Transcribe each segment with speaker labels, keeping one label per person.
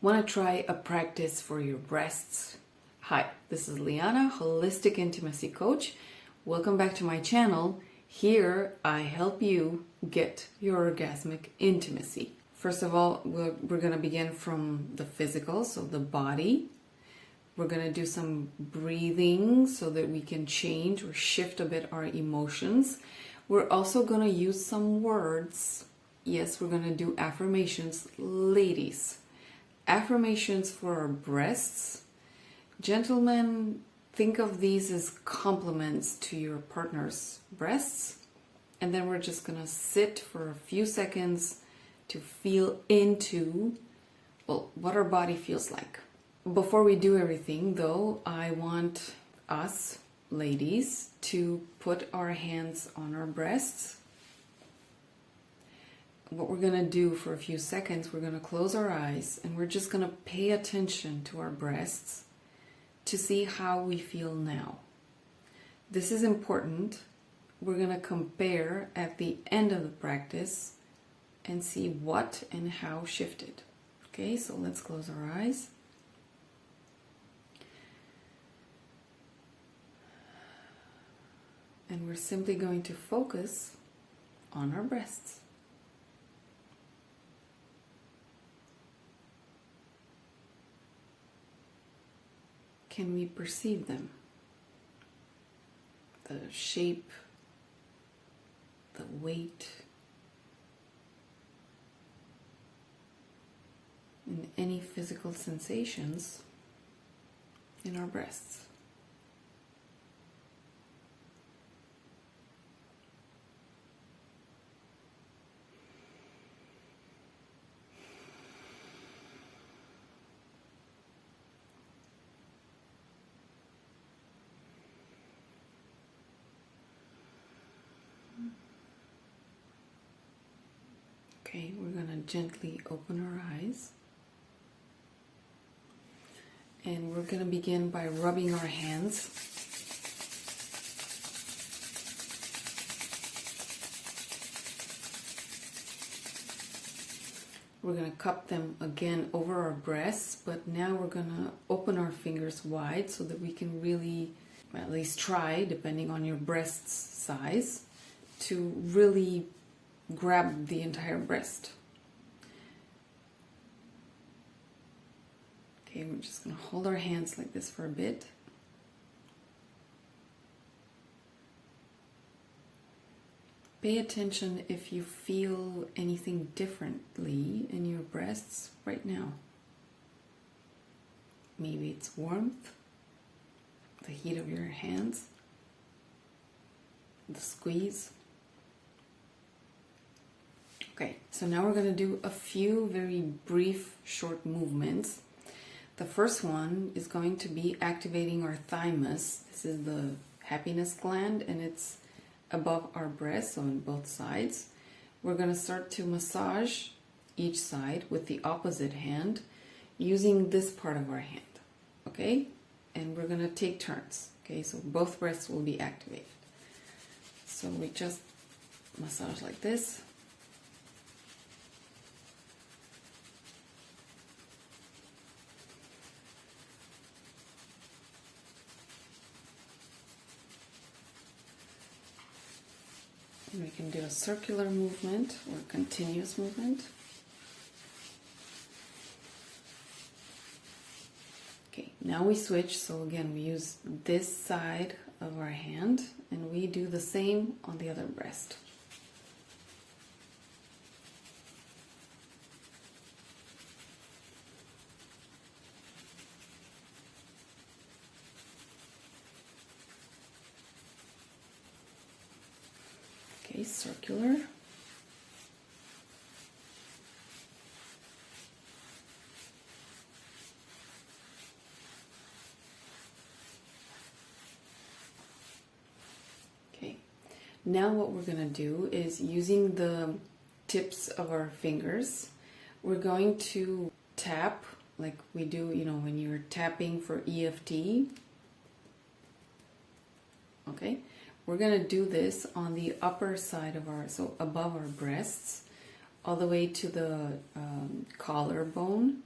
Speaker 1: Want to try a practice for your breasts? Hi, this is Liana, Holistic Intimacy Coach. Welcome back to my channel. Here I help you get your orgasmic intimacy. First of all, we're going to begin from the physical, so the body. We're going to do some breathing so that we can change or shift a bit our emotions. We're also going to use some words. Yes, we're going to do affirmations. Ladies, affirmations for our breasts. Gentlemen, think of these as compliments to your partner's breasts. And then we're just going to sit for a few seconds to feel into, what our body feels like. Before we do everything, though, I want us, ladies, to put our hands on our breasts. What we're going to do for a few seconds, we're going to close our eyes and we're just going to pay attention to our breasts to see how we feel now. This is important. We're going to compare at the end of the practice and see what and how shifted. Okay, so let's close our eyes. And we're simply going to focus on our breasts. Can we perceive them? The shape, the weight, and any physical sensations in our breasts. Okay, we're going to gently open our eyes. And we're going to begin by rubbing our hands. We're going to cup them again over our breasts, but now we're going to open our fingers wide so that we can really, at least try, depending on your breast's size, to really grab the entire breast. Okay, we're just going to hold our hands like this for a bit. Pay attention if you feel anything differently in your breasts right now. Maybe it's warmth, the heat of your hands, the squeeze. Okay, so now we're going to do a few very brief, short movements. The first one is going to be activating our thymus. This is the happiness gland, and it's above our breast, so on both sides. We're going to start to massage each side with the opposite hand using this part of our hand. Okay, and we're going to take turns. Okay, so both breasts will be activated. So we just massage like this. And we can do a circular movement or continuous movement. Okay, now we switch. So again, we use this side of our hand and we do the same on the other breast. Okay, circular. Okay, now what we're going to do is using the tips of our fingers, we're going to tap like we do, when you're tapping for EFT. Okay. We're going to do this on the upper side of so above our breasts, all the way to the collarbone.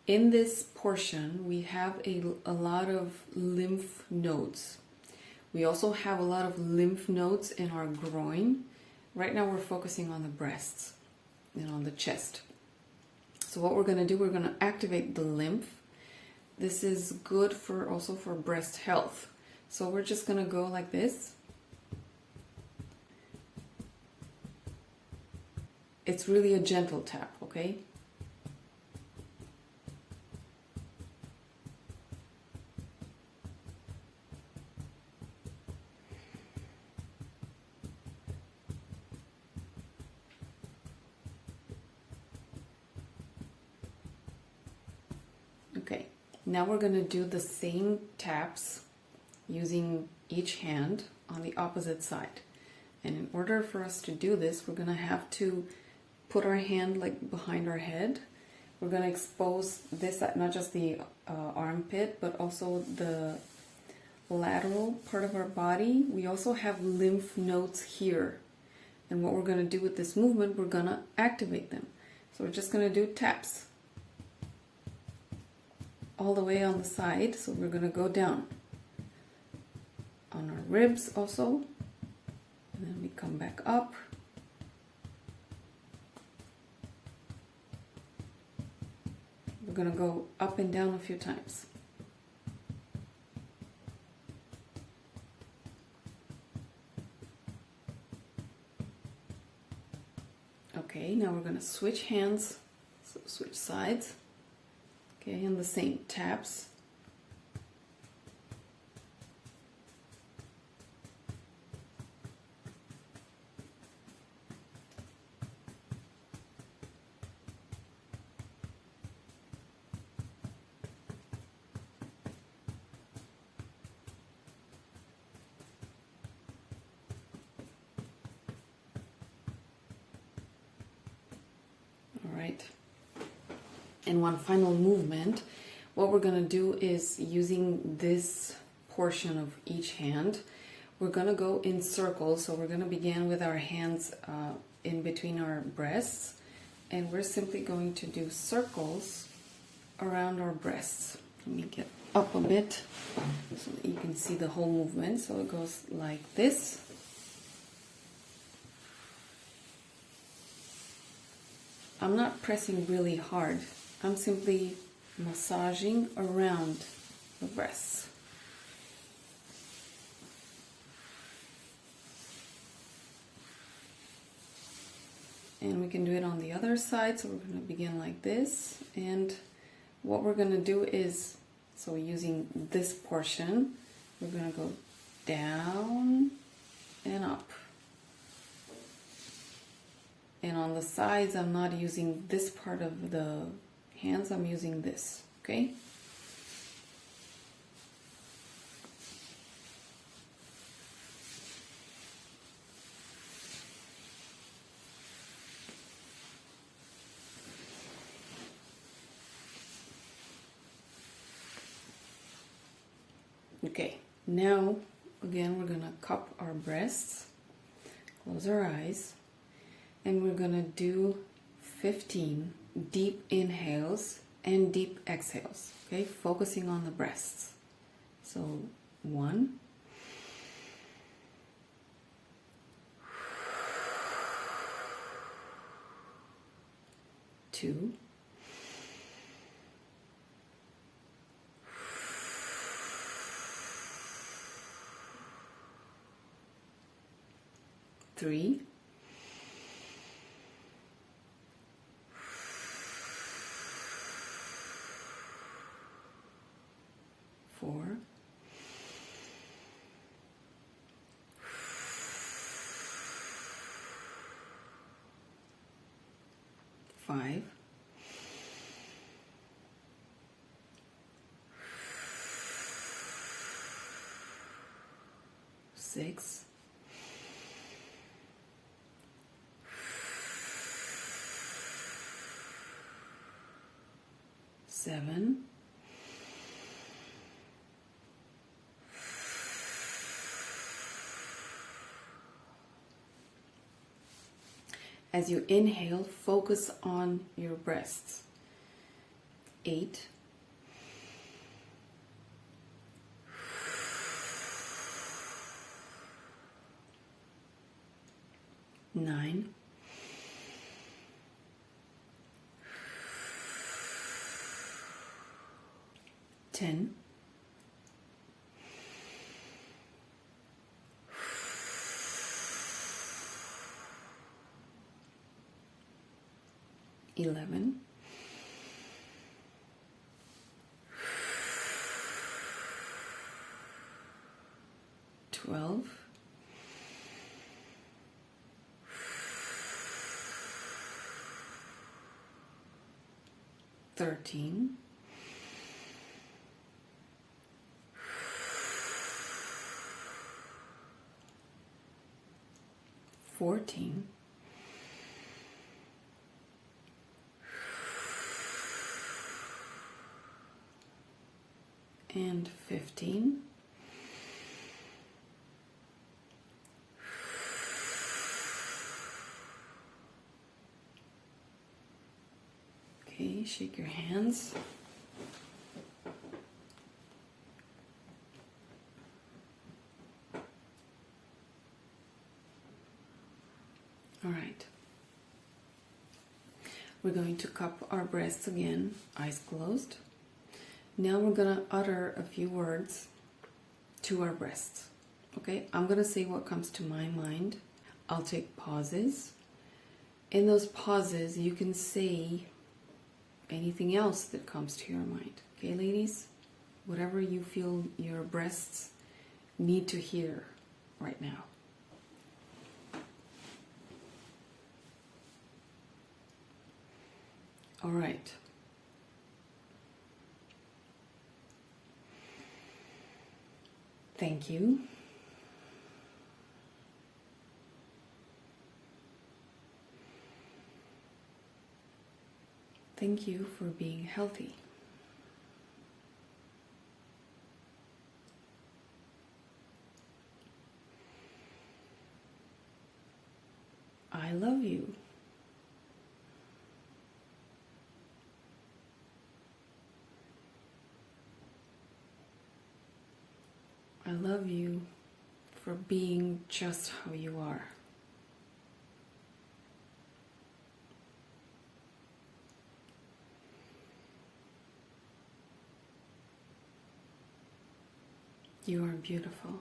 Speaker 1: In this portion, we have a lot of lymph nodes. We also have a lot of lymph nodes in our groin. Right now we're focusing on the breasts and on the chest. So what we're going to do, we're going to activate the lymph. This is good for also for breast health. So we're just going to go like this. It's really a gentle tap, okay? Okay, now we're going to do the same taps using each hand on the opposite side. And in order for us to do this, we're going to have to put our hand like behind our head. We're going to expose this, not just the armpit, but also the lateral part of our body. We also have lymph nodes here. And what we're going to do with this movement, we're going to activate them. So we're just going to do taps all the way on the side. So we're going to go down on our ribs also, and then we come back up. We're going to go up and down a few times. Okay, now we're going to switch hands, so switch sides. Okay, and the same taps. All right. And one final movement. What we're going to do is, using this portion of each hand, we're going to go in circles. So we're going to begin with our hands in between our breasts, and we're simply going to do circles around our breasts. Let me get up a bit so that you can see the whole movement. So it goes like this. I'm not pressing really hard. I'm simply massaging around the breasts. And we can do it on the other side. So we're going to begin like this. And what we're going to do is, so using this portion, we're going to go down and up. And on the sides, I'm not using this part of the hands, I'm using this, okay? Okay, now, again, we're gonna cup our breasts, close our eyes, and we're gonna do 15 deep inhales and deep exhales, okay? Focusing on the breasts. So 1, 2, 3, 4, 5, 6, 7, 8. As you inhale, focus on your breasts. 8, 9, 10, 11, 12, 13, 14, 15. Okay, shake your hands. All right. We're going to cup our breasts again, eyes closed. Now we're gonna utter a few words to our breasts. Okay, I'm gonna say what comes to my mind. I'll take pauses. In those pauses, you can say anything else that comes to your mind. Okay, ladies? Whatever you feel your breasts need to hear right now. All right. Thank you. Thank you for being healthy. I love you. I love you for being just how you are. You are beautiful,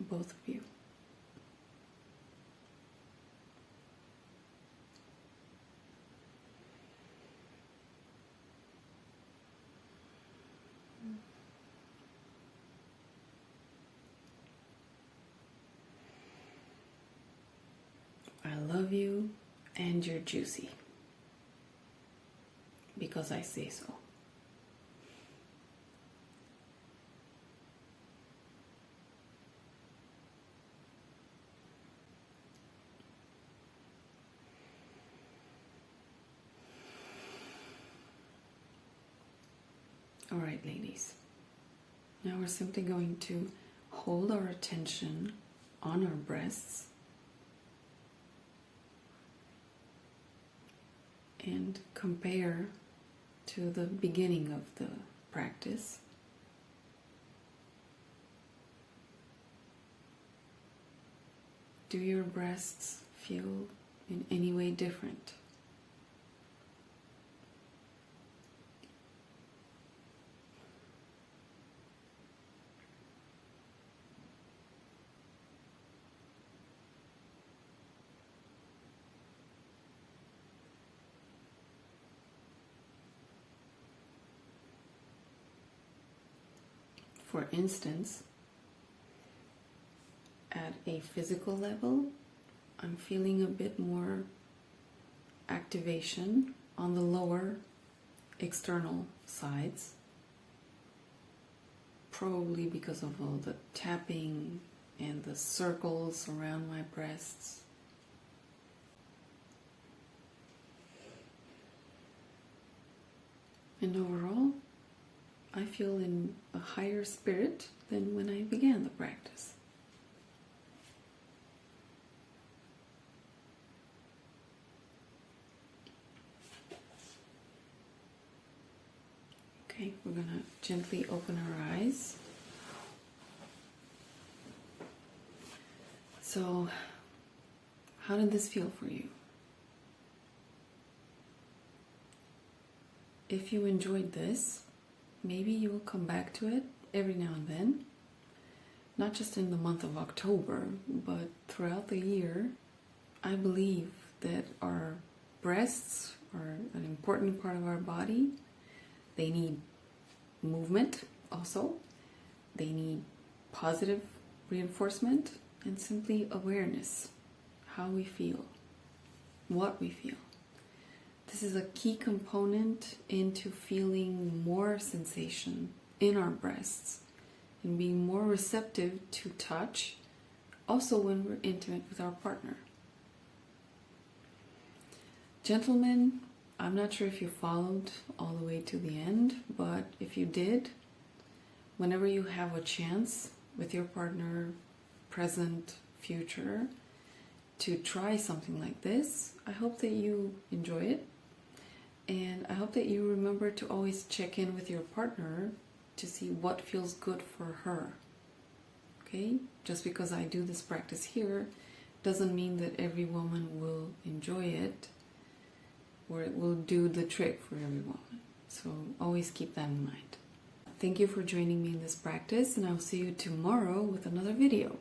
Speaker 1: both of you. I love you, and you're juicy, because I say so. All right, ladies. Now we're simply going to hold our attention on our breasts and compare to the beginning of the practice. Do your breasts feel in any way different? For instance, at a physical level, I'm feeling a bit more activation on the lower external sides, probably because of all the tapping and the circles around my breasts. And overall, I feel in a higher spirit than when I began the practice. Okay, we're gonna gently open our eyes. So, how did this feel for you? If you enjoyed this, maybe you will come back to it every now and then. Not just in the month of October, but throughout the year. I believe that our breasts are an important part of our body. They need movement also. They need positive reinforcement and simply awareness. How we feel, what we feel. This is a key component into feeling more sensation in our breasts and being more receptive to touch, also when we're intimate with our partner. Gentlemen, I'm not sure if you followed all the way to the end, but if you did, whenever you have a chance with your partner, present, future, to try something like this, I hope that you enjoy it. And I hope that you remember to always check in with your partner to see what feels good for her. Okay? Just because I do this practice here doesn't mean that every woman will enjoy it or it will do the trick for every woman. So always keep that in mind. Thank you for joining me in this practice, and I'll see you tomorrow with another video.